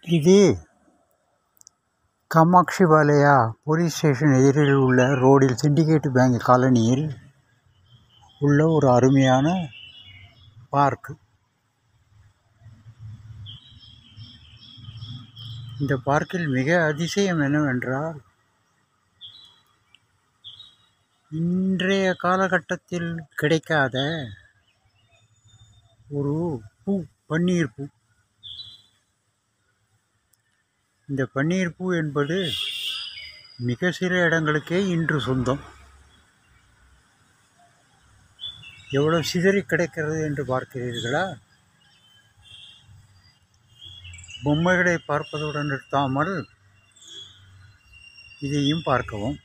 இது காமாக்ஷிபாளையா police station எதிரில் உள்ள ரோடில் சிண்டிகேட் பேங்க் காலனியில் உள்ள ஒரு அருமையான பார்க். இந்த பார்க்கில் மிக அதிசயம் என்னவென்றால், இன்றைய காலகட்டத்தில் கிடைக்காத ஒரு பூ, பன்னீர் பூ. இந்த பன்னீர் பூ என்பது மிக சில இடங்களுக்கே இன்று சொந்தம். எவ்வளவு சிதறி கிடைக்கிறது என்று பார்க்கிறீர்களா? பொம்மைகளை பார்ப்பதுடன் நிறுத்தாமல் இதையும் பார்க்கவும்.